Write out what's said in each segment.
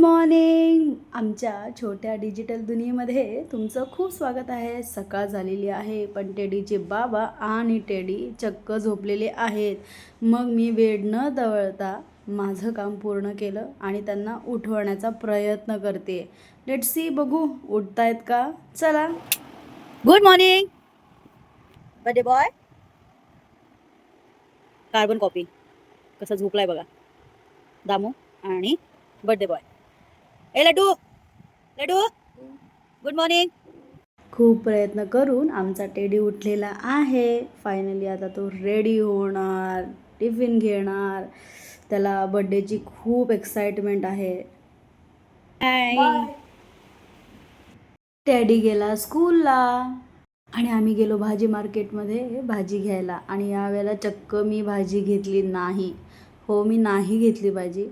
Morning. आमच्या छोट्या digital दुनियेमध्ये तुमचं खूप स्वागत आहे. सकाळ झालेली आहे पण टेडीचे बाबा आणि टेडी चक्क झोपलेले आहेत. मग मी वेळ न दवळता माझं काम पूर्ण केलं आणि त्यांना उठवण्याचा प्रयत्न करते. लेट्स सी, बघू उठतायत का. चला. Good morning birthday boy. Carbon copy कसा झोपलाय बघा दामू आणि बर्थडे बॉय. ए लड्डू, लड्डू गुड मॉर्निंग. खूप प्रयत्न करून आमचा टेडी उठलेला आहे. फायनली आता तो रेडी होणार, टिफिन घेणार. त्याला बर्थडेची खूप एक्साइटमेंट आहे. टेडी गेला स्कूलला आणि आम्ही गेलो भाजी मार्केटमध्ये भाजी घ्यायला. आणि यावेळेला चक्क मी भाजी घेतली नाही. हो, मी नाही घेतली भाजी.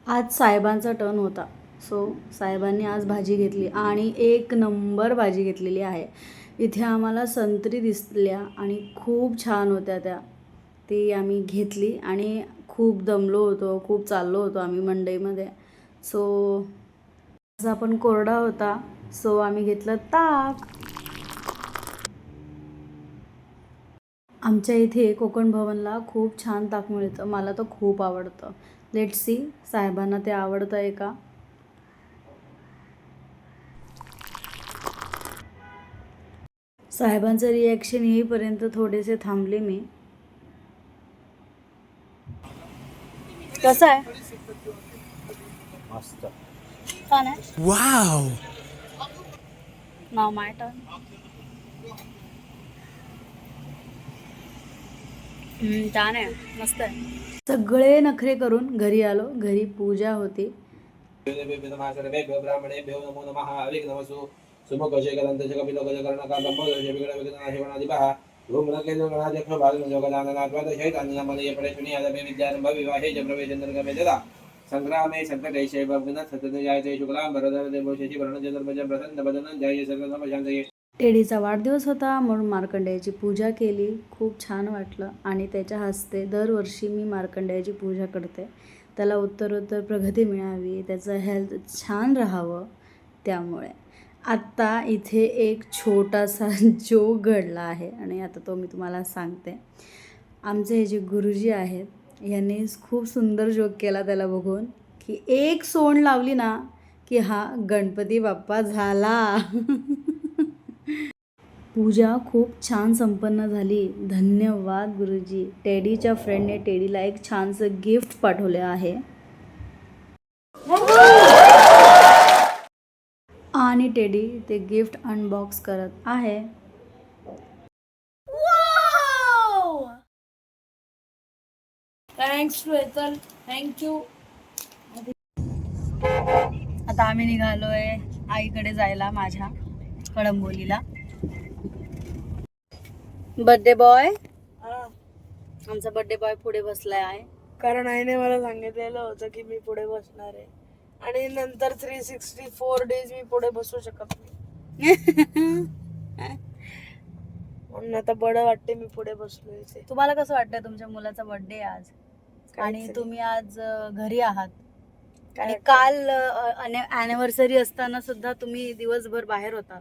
आज साहेबांचा टर्न होता. सो साहेबांनी आज भाजी घेतली आणि एक नंबर भाजी घेतलेली आहे. इथे आम्हाला संत्री दिसल्या आणि खूप छान होत्या त्या. ती आम्ही घेतली आणि खूप दमलो होतो, खूप चाललो होतो आम्ही मंडईमध्ये. सो आज पण कोरडा होता. सो आम्ही घेतलं ताक. आमच्या इथे कोकण भवनला खूप छान ताक मिळतं. मला तर खूप आवडतं. लेट्स सी साहेबांना ते आवडतं आहे का. साहेबांचं रिॲक्शन येईपर्यंत थोडेसे थांबले मी. कसं आहे? मस्त. छान आहे. वाव. नाव माय टर्न. छान आहे, मस्त आहे. सगळे नखरे करून घरी आलो. घरी पूजा होती. ब्राह्मणेभ्यो नमो नमः. अविघ्नमसु सुमुखशेखरन्तच कपिलोगजकर्णकालम्बोदशविगणविघ्नाधिपः धूम्रकेतुगणाध्यक्षो भागनजोगदाननाद्वैतशैतान्यमलयपरेशुनियादमे विद्यारम्भविवाहे च प्रवेशेन्द्रगमे तदा संग्रामे सङ्कटैशैव विघ्नसततजायते शुक्लाम्बरधरदेवो शशिवर्णचतुर्भुजं प्रसन्नवदनं जय सर्वसमशान्तये. टेडीचा वाढदिवस होता म्हणून मार्कंडेयाची पूजा केली. खूप छान वाटलं आणि त्याच्या हस्ते दरवर्षी मी मार्कंडेयाची पूजा करते. त्याला उत्तरोत्तर प्रगती मिळावी, त्याचं हेल्थ छान राहावं. त्यामुळे आत्ता इथे एक छोटासा जोक घडला आहे आणि आता तो मी तुम्हाला सांगते. आमचे हे जे गुरुजी आहेत यांनी खूप सुंदर जोक केला त्याला बघून, की एक सोंड लावली ना की हा गणपती बाप्पा झाला. पूजा खूप छान संपन्न झाली. धन्यवाद गुरुजी. टेडीच्या फ्रेंडने टेडीला एक छानसं गिफ्ट पाठवले आहे आणि टेडी ते गिफ्ट अनबॉक्स करत आहे. Thanks Shwetal, thank you. आता आम्ही निघालोय आईकडे जायला, माझ्या कळंबोलीला. बर्थडे बॉय, आमचा बर्थडे बॉय पुढे बसलाय आहे. कारण आईने मला सांगितलेलं होतं की मी पुढे बसणार आहे आणि नंतर 364 डेज मी पुढे बसू शकत नाही. म्हणून आता बरं वाटते मी पुढे बसलोय ते. तुम्हाला कसं वाटतंय? तुमच्या मुलाचा बर्थडे आज आणि तुम्ही आज घरी आहात आणि काल ॲनिव्हर्सरी असताना सुद्धा तुम्ही दिवसभर बाहेर होता.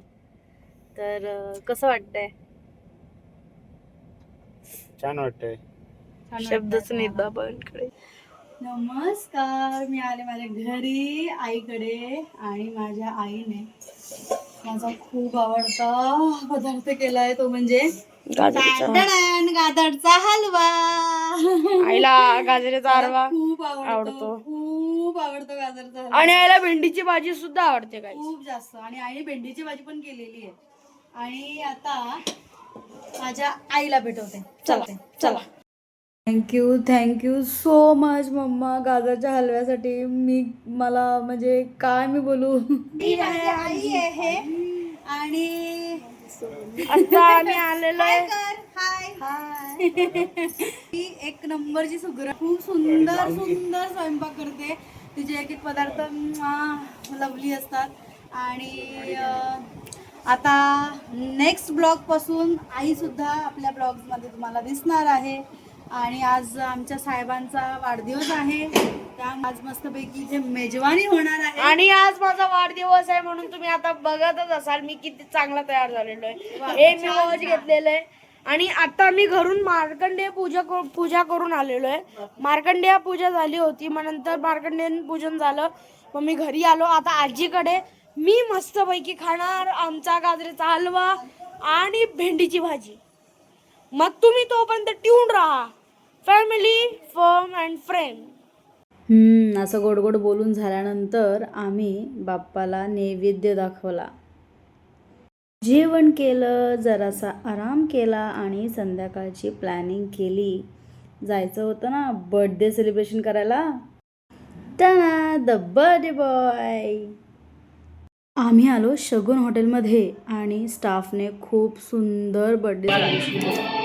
तर कसं वाटतंय? छान वाटतंय. शब्दच नाही बाबांकडे. नमस्कार. मी आले माझ्या घरी आईकडे आणि माझ्या आईने माझा खूप आवडता पदार्थ केलाय, तो म्हणजे गाजरचा हलवा. आईला गाजराचा हलवा खूप आवडतो. खूप आवडतो गाजरचा हलवा आणि आईला भेंडीची भाजी सुद्धा आवडते काय खूप जास्त. आणि आईने भेंडीची भाजी पण केलेली आहे. आणि आता माझ्या आईला भेटवते. चला. थँक्यू सो मच मम्मा गाजरच्या हलव्यासाठी. मला म्हणजे काय मी बोलू. आई आहे आणि आता आम्ही आलेलो आहे. हाय. ती एक नंबरची सुगरण, खूप सुंदर स्वयंपाक करते. तिचे एक पदार्थ लवली असतात. आणि आता नेक्स्ट ब्लॉग पासून आई सुद्धा आपल्या ब्लॉग्समध्ये तुम्हाला दिसणार आहे. आणि आज आमच्या साहेबांचा वाढदिवस आहे, त्या आज मस्तपैकी इथे मेजवानी होणार आहे. आणि आज माझा वाढदिवस आहे म्हणून तुम्ही आता बघतच असाल मी किती चांगला तयार झालेलो आहे. हे मी वॉच घेतलेलं आहे आणि आता मी घरून मार्कंडेय पूजा करून आलेलो आहे. मार्कंडेय पूजा झाली होती, मग नंतर मार्कंडेय पूजन झालं, मग मी घरी आलो. आता आजीकडे मी मस्तपैकी खाणार आमचा गाजरीचा हलवा आणि भेंडीची भाजी. मग तुम्ही तोपर्यंत ट्यून राहा. Family firm and friend. असं गोड गोड बोलून झाल्यानंतर आम्ही बाप्पाला नैवेद्य दाखवला, जेवण केलं, जरासा आराम केला आणि संध्याकाळची प्लॅनिंग केली. जायचं होतं ना बर्थडे सेलिब्रेशन करायला. टाना द बर्थडे बॉय. आम्ही आलो शगुन हॉटेलमध्ये आणि स्टाफने खूप सुंदर बर्थडे सेलिब्रेशन केलं.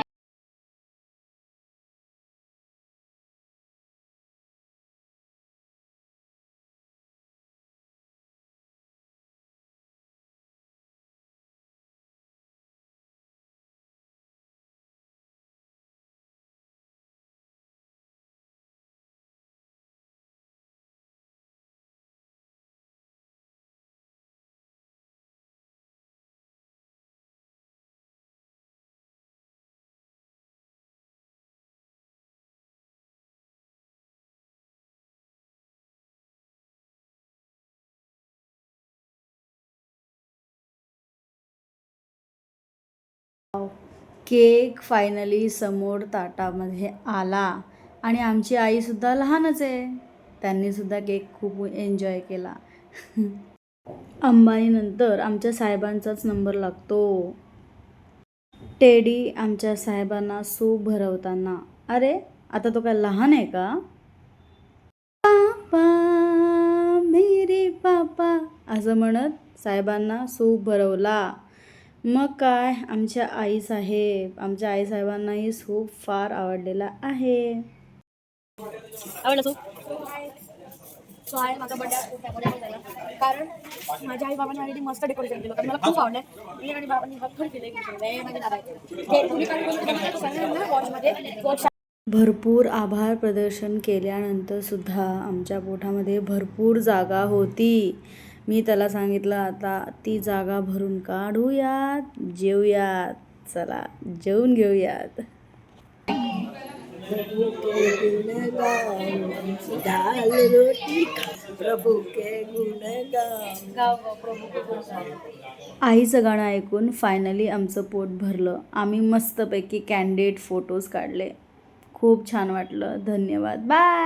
केक फायनली समोर ताटामध्ये आला आणि आमची आईसुद्धा लहानच आहे, त्यांनीसुद्धा केक खूप एन्जॉय केला. अंबानीनंतर आमच्या साहेबांचाच नंबर लागतो. टेडी आमच्या साहेबांना सूप भरवताना, अरे आता तो काय लहान आहे का? पापा मेरे पापा असं म्हणत साहेबांना सूप भरवला. मग काय, आमच्या आई साहेबांनाही सूप फार आवडलेला आहे. आवडलं सूप? सो आहे माझा बर्थडे आज खूप त्यामध्ये झाला, कारण माझ्या आई बाबांनी ऑलरेडी मस्त डेकोरेशन केलं होतं. मला खूप आवडलं. मी आणि बाबांनी भरपूर केले माझे दादा ते तुम्ही काय वॉचमध्ये भरपूर आभार प्रदर्शन केल्यानंतर सुद्धा आमच्या पोटामध्ये भरपूर जागा होती. मी त्याला सांगितलं आता ती जागा भरून काढूयात, जेवूयात, चला जेवून घेऊयात. आईचं गाणं ऐकून फायनली आमचं पोट भरलं. आम्ही मस्तपैकी कॅन्डिड फोटोज काढले. खूप छान वाटलं. धन्यवाद. बाय.